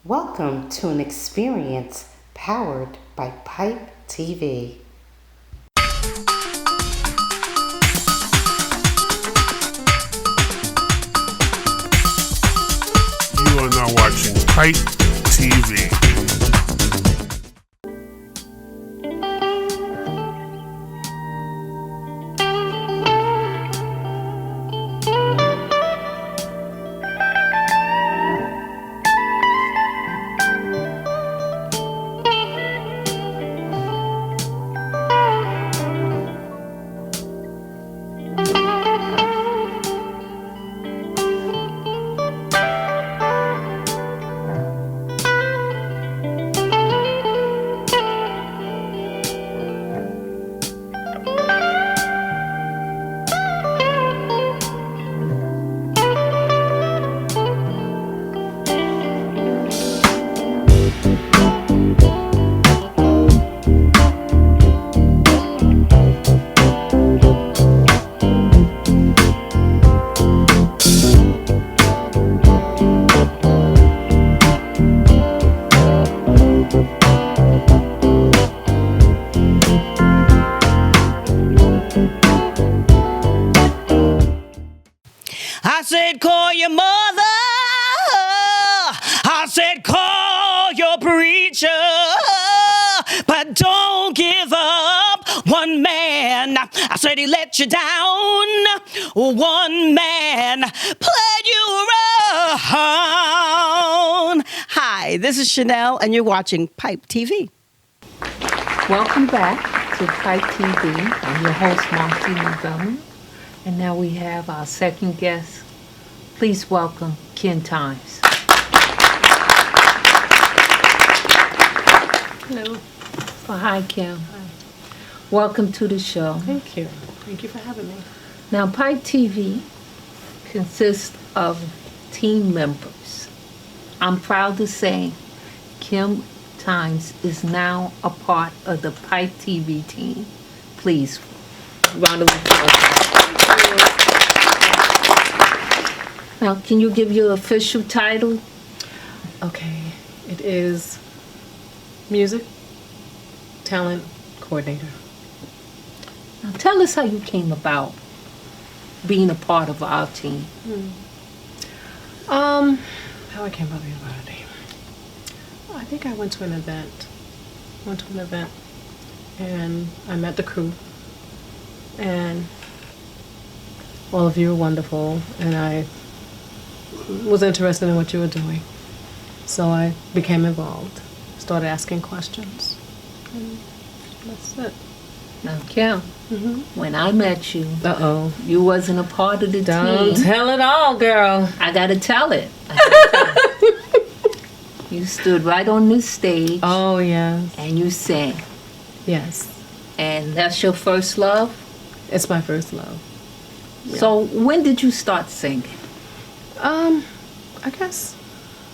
Welcome to an experience powered by Pipe TV. You are now watching Pipe TV. I said, call your mother. I said, call your preacher. But don't give up. One man, I said, he let you down. One man played you wrong. Hi, this is Chanel, and you're watching Pipe TV. Welcome back to Pipe TV. I'm your host, Marcie Novella. And now we have our second guest. Please welcome Kim Tynes. Hello. Oh, hi, Kim. Hi. Welcome to the show. Thank you. Thank you for having me. Now, Pipe TV consists of team members. I'm proud to say Kim Tynes is now a part of the Pipe TV team. Please, round of applause. Now, can you give your official title? Okay. It is music talent coordinator. Now, tell us how you came about being a part of our team. How I came about being a part of the team. I think I went to an event. And I met the crew. And all of you were wonderful, and I was interested in what you were doing. So I became involved, started asking questions, and that's it. Now, Kim, when I met you, Uh-oh. you wasn't a part of the Don't team. tell it all, girl. I gotta tell it. You stood right on this stage Oh, yes. and you sang. Yes. And that's your first love? It's my first love. So when did you start singing? I guess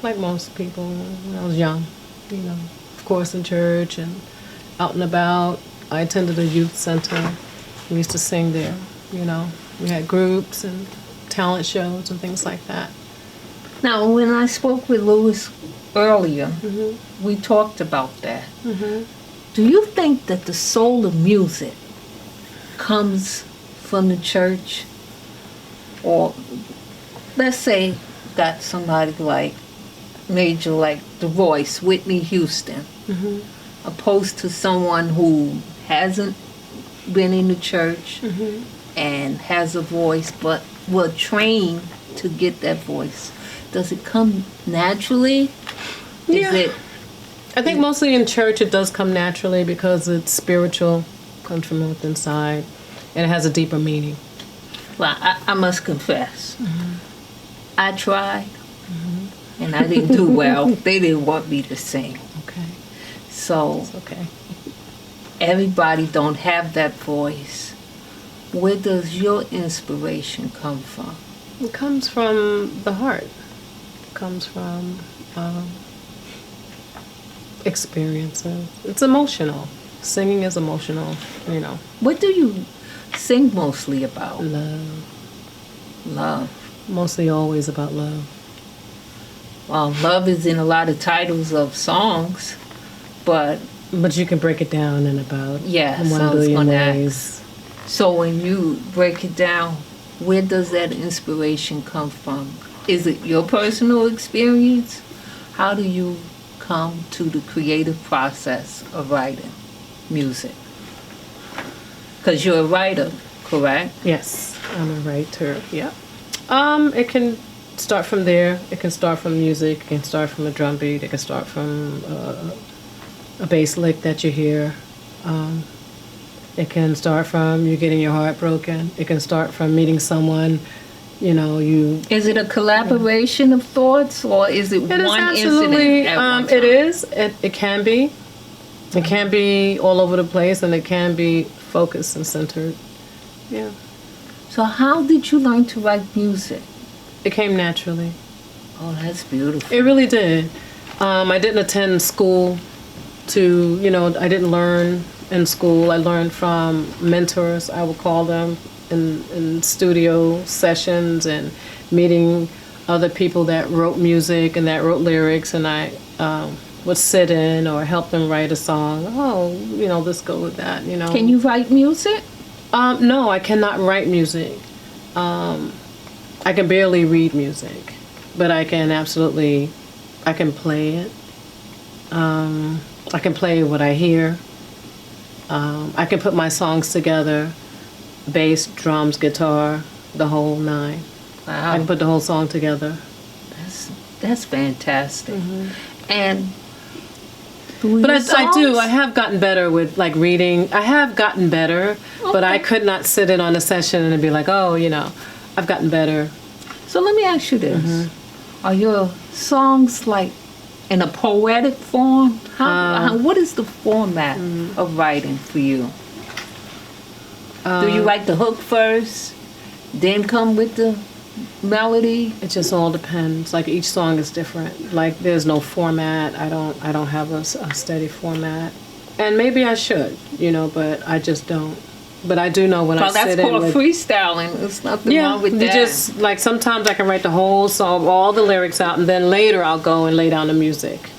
like most people, when I was young, of course in church and out and about. I attended a youth center. We used to sing there, We had groups and talent shows and things like that. Now, when I spoke with Louis earlier, we talked about that. Do you think that the soul of music comes from the church? Or let's say got somebody like major, like The Voice, Whitney Houston, opposed to someone who hasn't been in the church and has a voice but will train to get that voice. Does it come naturally? Yeah. Is it? I think mostly in church it does come naturally because it's spiritual, comes from within inside, and it has a deeper meaning. Well, I must confess, I tried, and I didn't do well. They didn't want me to sing. Okay. So It's okay. everybody don't have that voice. Where does your inspiration come from? It comes from the heart. It comes from experiences. It's emotional. Singing is emotional, What do you sing mostly about? Love. Love. Mostly always about love. love is in a lot of titles of songs, but you can break it down in about yes, 1 I was billion gonna ways. so when you break it down, where does that inspiration come from? Is it your personal experience? How do you come to the creative process of writing music? Because you're a writer, correct? Yes, I'm a writer. Yeah. It can start from there. It can start from music. It can start from a drum beat. It can start from a bass lick that you hear. It can start from you getting your heart broken. It can start from meeting someone, you... Is it a collaboration of thoughts, or is it It is one absolutely, incident at one time? it is. It can be. It can be all over the place, and it can be focused and centered. Yeah. So how did you learn to write music? It came naturally. Oh, that's beautiful. It really did. I didn't attend school I didn't learn in school. I learned from mentors, I would call them, in studio sessions and meeting other people that wrote music and that wrote lyrics, and I would sit in or help them write a song. Oh, let's go with that, Can you write music? No, I cannot write music. I can barely read music, but I can play it. I can play what I hear. I can put my songs together, bass, drums, guitar, the whole nine. Wow. I can put the whole song together. That's fantastic. And But I have gotten better with reading. I have gotten better, but I could not sit in on a session and be like, I've gotten better. So let me ask you this. Are your songs in a poetic form? What is the format of writing for you? Do you write the hook first, then come with the melody? It just all depends. Each song is different. There's no format. I don't have a steady format. And maybe I should, but I just don't. But I do know when I sit in that's called with freestyling. There's nothing wrong with that. Just sometimes I can write the whole song, all the lyrics out, and then later I'll go and lay down the music.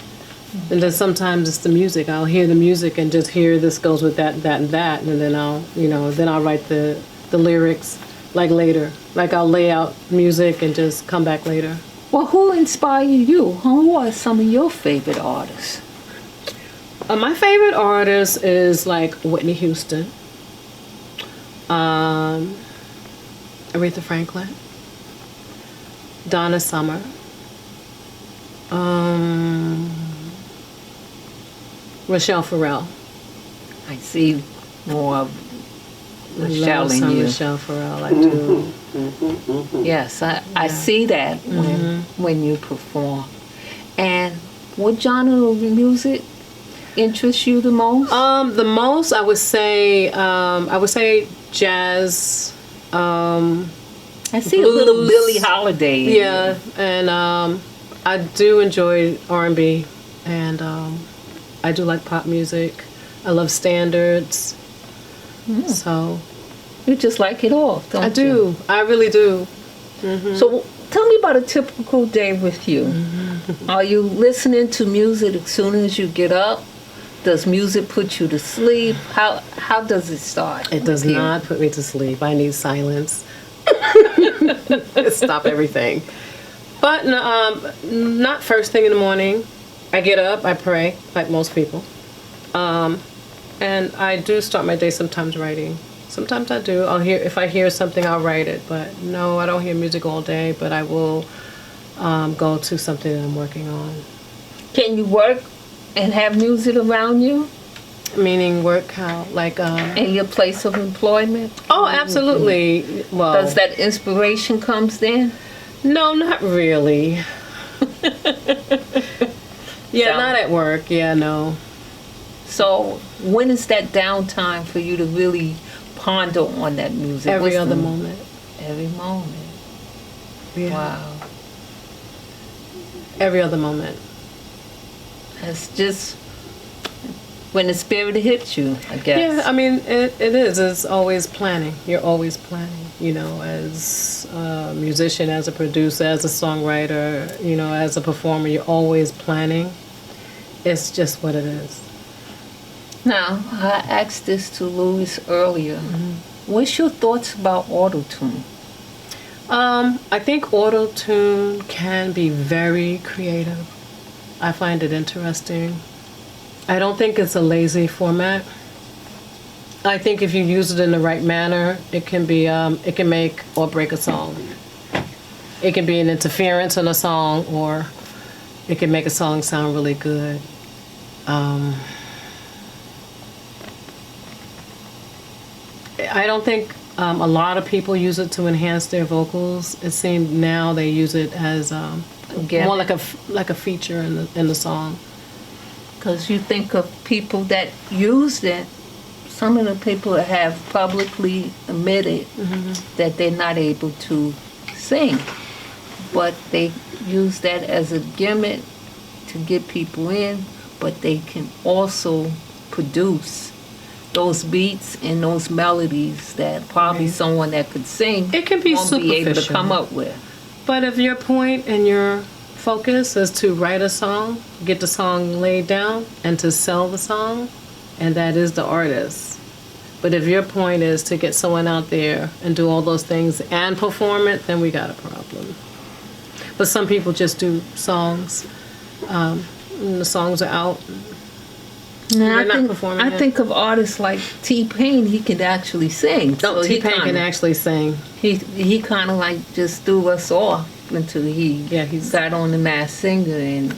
And then sometimes it's the music. I'll hear the music and just hear this goes with that, that, and that, and then I'll write the lyrics later. I'll lay out music and just come back later. Well, who inspired you? Who are some of your favorite artists? My favorite artist is Whitney Houston, Aretha Franklin, Donna Summer, Rochelle Farrell. I see more of Rochelle in you. Rochelle Farrell, I do. Yes, I see that when you perform. And what genre of music interests you the most? The most I would say jazz. I see blues, a little Billie Holiday. Yeah, and I do enjoy R&B, and I do like pop music. I love standards. So you just like it all, don't you? I do. I really do. So tell me about a typical day with you. Are you listening to music as soon as you get up? Does music put you to sleep? How does it start? It does not put me to sleep. I need silence. Stop everything. But not first thing in the morning. I get up, I pray, like most people. And I do start my day sometimes writing. Sometimes I do. If I hear something, I'll write it. But no, I don't hear music all day, but I will go to something that I'm working on. Can you work and have music around you? Meaning work how? In your place of employment? Oh, absolutely. Well, does that inspiration comes then? No, not really. Not at work. Yeah, no. So when is that downtime for you to really ponder on that music? Every other moment. Every moment. Yeah. Wow. Every other moment. That's just when the spirit hits you, I guess. Yeah, I mean, it is. It's always planning. You're always planning, you know, as a musician, as a producer, as a songwriter, you know, as a performer, you're always planning. It's just what it is. Now, I asked this to Louis earlier. What's your thoughts about auto-tune? I think auto-tune can be very creative. I find it interesting. I don't think it's a lazy format. I think if you use it in the right manner, it can be, it can make or break a song. It can be an interference in a song, or it can make a song sound really good. I don't think a lot of people use it to enhance their vocals. It seems now they use it as more like a feature in the song. Because you think of people that used it, some of the people have publicly admitted that they're not able to sing, but they use that as a gimmick to get people in, but they can also produce those beats and those melodies that probably someone that could sing It can be won't be able to superficial. come up with. But if your point and your focus is to write a song, get the song laid down, and to sell the song, and that is the artist. But if your point is to get someone out there and do all those things and perform it, then we got a problem. But some people just do songs, and the songs are out. Now, They're not performing I it. think of artists like T-Pain, he could actually sing. No, So he T-Pain can kinda- actually sing. He kind of like just threw us off until he got on the Masked Singer and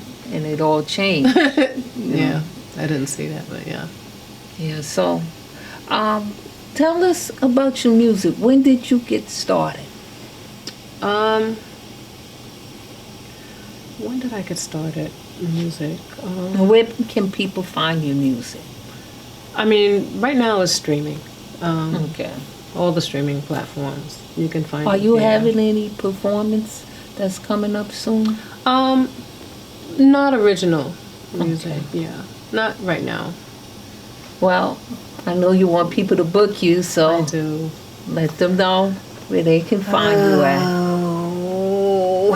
it all changed. Yeah, I didn't see that, but yeah. Yeah, so tell us about your music. When did you get started? When did I get started in music? Where can people find your music? I mean, right now it's streaming. Okay. All the streaming platforms. You can find Are it you there. having any performance that's coming up soon? Not original music. Okay. Yeah. Not right now. Well, I know you want people to book you, so I do. let them know where they can find you at. Oh,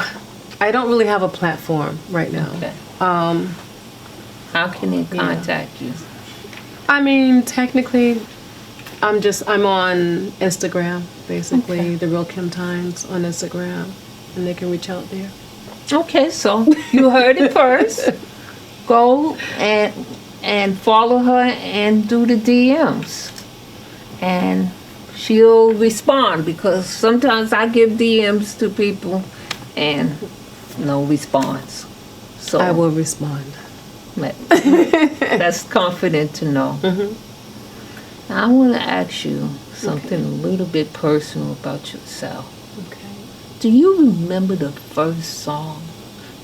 I don't really have a platform right now. Okay. How can they contact you? I mean, technically, I'm on Instagram, basically, Okay. the real Kim Tynes on Instagram, and they can reach out there. Okay, so you heard it first. Go and follow her and do the DMs. And she'll respond, because sometimes I give DMs to people and no response. So I will respond. that's confident to know. Now, I want to ask you something a little bit personal about yourself. Okay. Do you remember the first song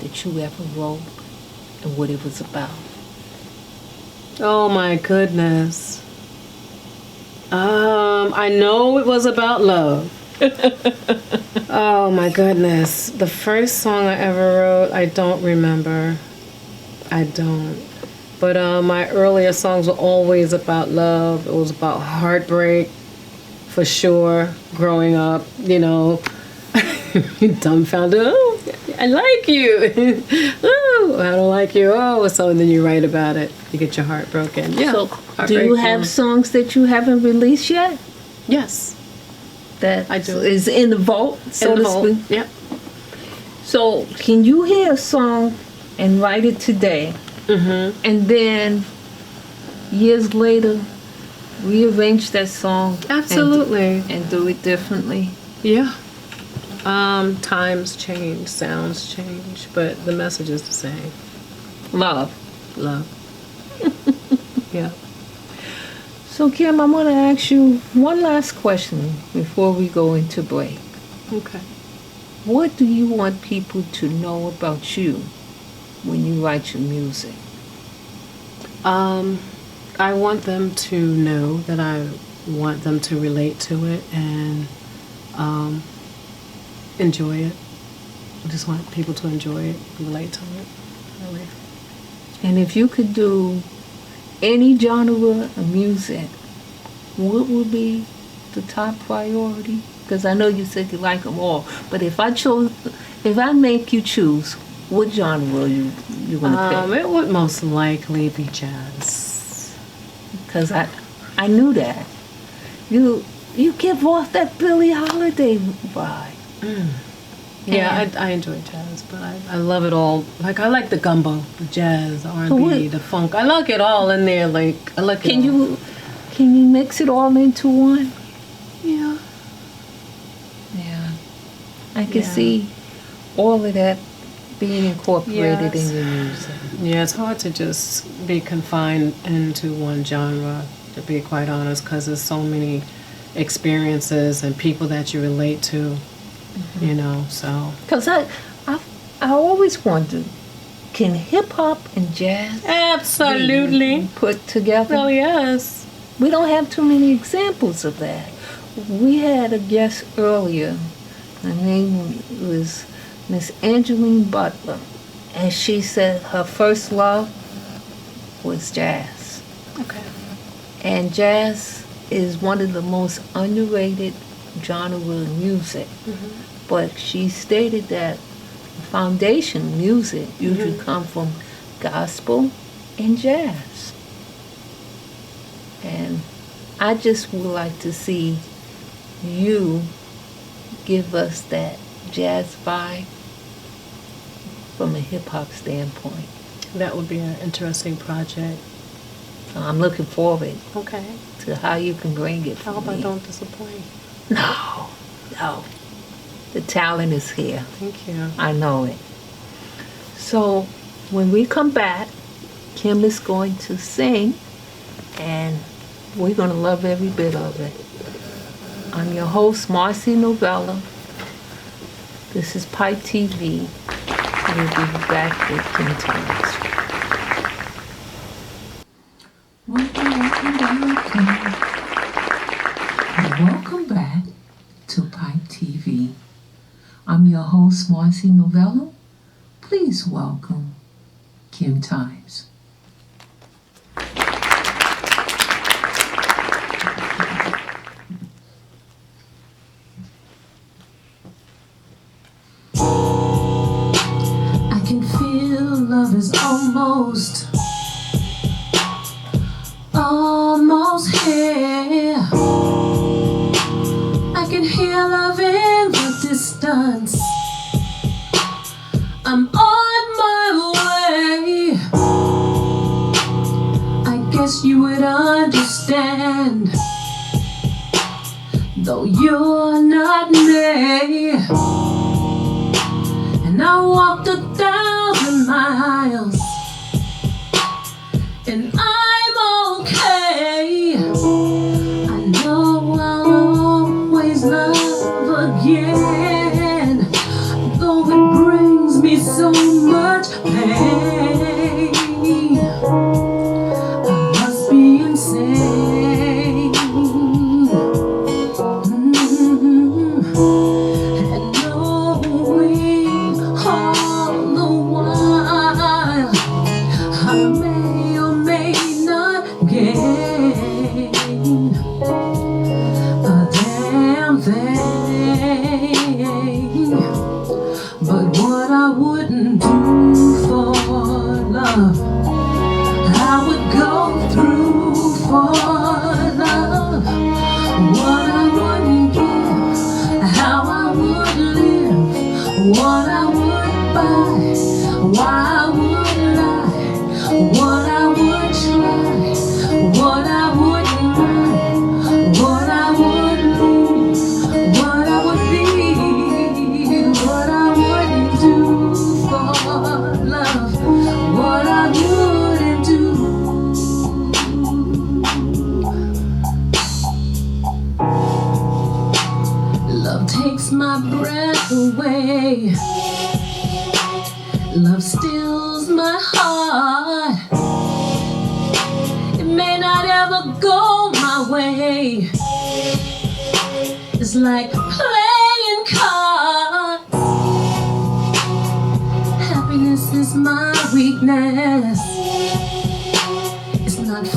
that you ever wrote and what it was about? Oh my goodness. I know it was about love. Oh my goodness. The first song I ever wrote, I don't remember. I don't. But my earlier songs were always about love. It was about heartbreak, for sure. Growing up, you know, dumbfounded. Oh, I like you. Oh, I don't like you. Oh, so then you write about it. You get your heart broken. Yeah. So, do heartbreak, you have songs that you haven't released yet? Yes. That I do. is in the vault, so In the to vault. speak. Yep. So, can you hear a song and write it today, and then years later rearrange that song? Absolutely. And do it differently? Yeah. Times change, sounds change, but the message is the same. Love. Love. Yeah. So, Kim, I want to ask you one last question before we go into break. Okay. What do you want people to know about you when you write your music? I want them to know that I want them to relate to it and enjoy it. I just want people to enjoy it, relate to it. Really. And if you could do any genre of music, what would be the top priority? Because I know you said you like them all, but if I make you choose, what genre you gonna pick? It would most likely be jazz. Because I knew that. You give off that Billie Holiday vibe. Yeah, I enjoy jazz, but I love it all. Like, I like the gumbo, the jazz, the R&B, the funk. I like it all in there. Like, I like it all. Can you mix it all into one? Yeah. Yeah. I can see all of that being incorporated Yes. in your music. Yeah, it's hard to just be confined into one genre, to be quite honest, because there's so many experiences and people that you relate to, you know, so. Because I always wondered, can hip-hop and jazz Absolutely. be put together? Oh, yes. We don't have too many examples of that. We had a guest earlier. Her name was Miss Angeline Butler. And she said her first love was jazz. Okay. And jazz is one of the most underrated genre of music. But she stated that foundation music usually come from gospel and jazz. And I just would like to see you give us that jazz vibe from a hip-hop standpoint. That would be an interesting project. So I'm looking forward Okay. to how you can bring it I for hope I me. don't disappoint. No. The talent is here. Thank you. I know it. So when we come back, Kim is going to sing, and we're going to love every bit of it. I'm your host, Marcie Novella. This is Pipe TV. We'll be back with Kim Tynes. Welcome back to Pipe TV. I'm your host, Marcie Novella. Please welcome Kim Tynes. I can feel love is almost here. I can hear love in the distance. I'm on my way. I guess you would understand, though you're not me. And I walked 1,000 miles, and I'm okay. I know I'll always love again, though it brings me so much pain. I must be insane. And knowing all the while I may or may not gain a damn thing. But what I wouldn't do for love, I would go through for love. What I wouldn't give, how I would live, what I would buy, why I would lie, what I would try, what I wouldn't mind, what I would lose, what I would be, what I wouldn't do for love, what I wouldn't do. Love takes my breath away. Love stills my heart. It may not ever go my way. It's like playing cards. Happiness is my weakness. It's not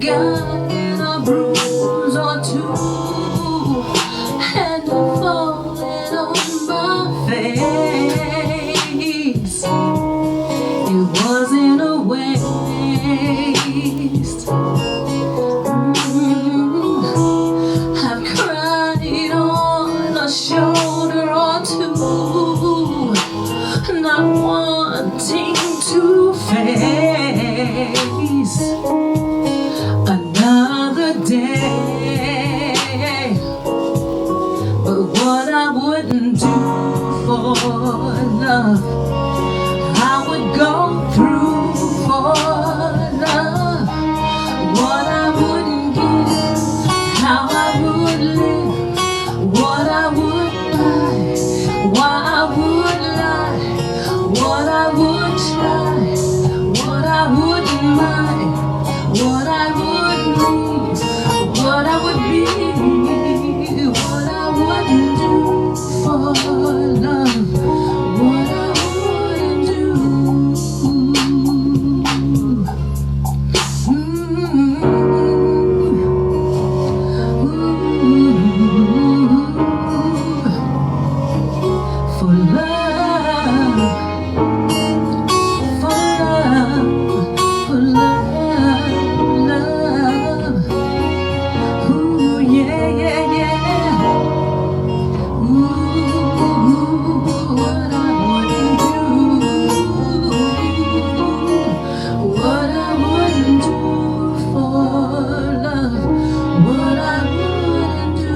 gotten a bruise or two and a falling on my face. It wasn't a waste. I've cried on a shoulder or two, not wanting to face another day. But what I wouldn't do for love, I would go through for love. What I wouldn't give, how I would live, what I would buy, why I would lie, what I would try, what I wouldn't mind, what I would leave, what I would be, what I wouldn't do for love, what I wouldn't do. For love, for love, for love, love. Ooh, yeah, yeah, yeah. Ooh, what I wouldn't do, what I wouldn't do for love, what I wouldn't do.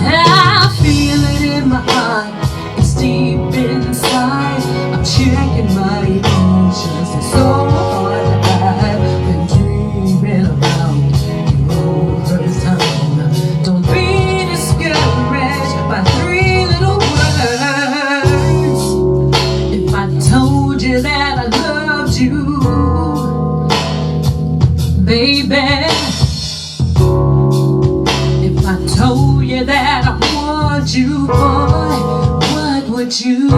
I feel it in my heart, it's deep inside. I'm checking my emotions, it's so hard to hide. Been dreaming about you all the time. Don't be discouraged by 3 little words. If I told you that I loved you, baby, if I told you that I want you, boy, what would you do?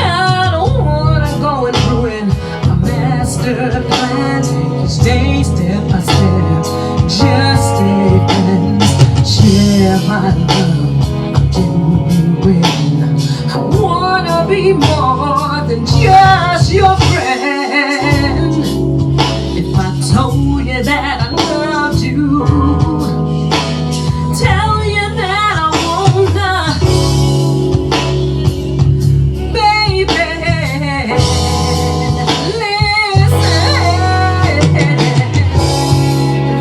I don't wanna go and ruin my master plan. Take each day step by step, just stay friends, share my love, I'm genuine. I wanna be more than just your friend. If I told you that I loved you, tell you that I wanna, baby, listen.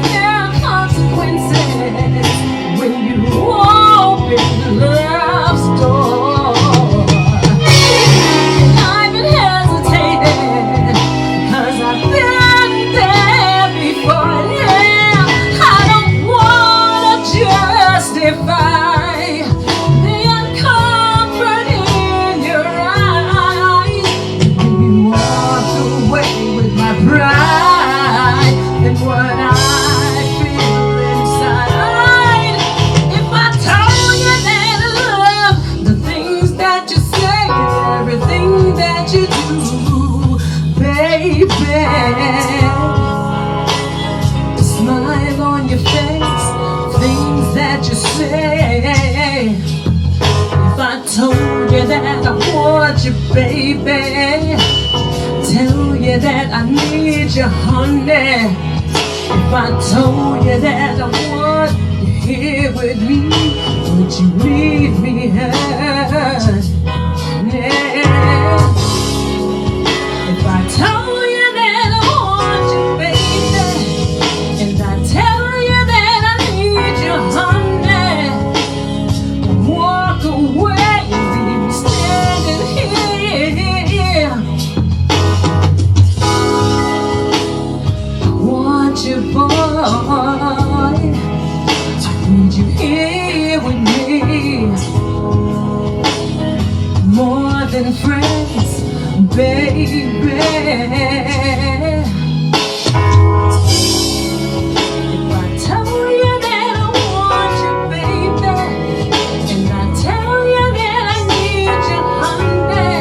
There are consequences when you open the love's door. I've been hesitating 'cause I've been there before. Yeah, I don't wanna justify the uncomfort in your eyes. When you walk away with my pride and what I feel inside. If I told you that I love the things that you say, everything that you do, baby, the smile on your face, things that you say. If I told you that I want you, baby, tell you that I need you, honey. If I told you that I want you here with me, would you leave me here? Yeah. If I told you that I want you, baby, and I tell you that I need you, honey, what and friends, baby. If I tell you that I want you, baby, and I tell you that I need you, honey,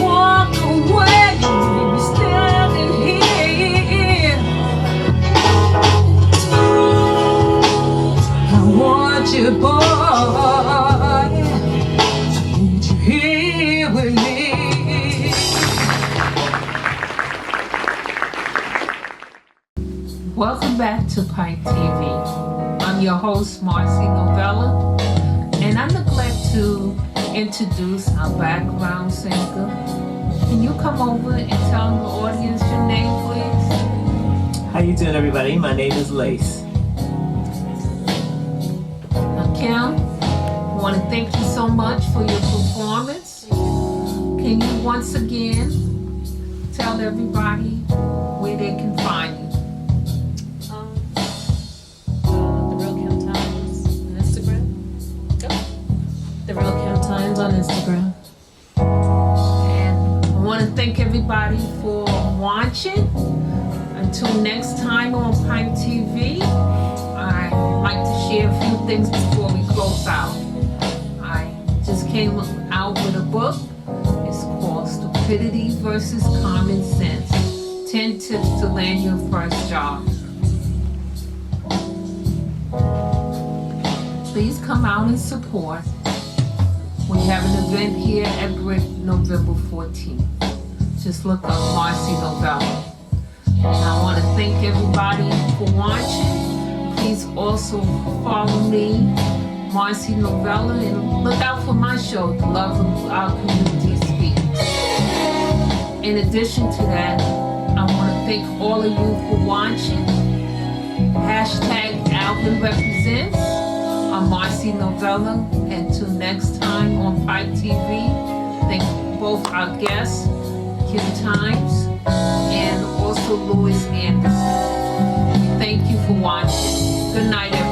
walk away, leave me standing here. I want you, boy. Here with me. Welcome back to Pipe TV. I'm your host, Marcie Novella, and I neglect to introduce our background singer. Can you come over and tell the audience your name, please? How you doing, everybody? My name is Lace. Now, Kim, I want to thank you so much for your performance. Can you once again tell everybody where they can find you? The Real Kim Tynes on Instagram. The Real Kim Tynes on Instagram. And I want to thank everybody for watching. Until next time on Pipe TV, I'd like to share a few things before we close out. I just came out with a book. It's called Stupidity versus Common Sense. 10 Tips to Land Your First Job. Please come out and support. We have an event here at Brick November 14th. Just look up Marcie Novella. And I want to thank everybody for watching. Please also follow me, Marcie Novella, and look out for my show, The Love of Our Community Speaks. In addition to that, I want to thank all of you for watching. Hashtag Alvin Represents. I'm Marcie Novella. Until next time on Pipe TV, thank both our guests, Kim Tynes and also Louis Anderson. Thank you for watching. Good night, everyone.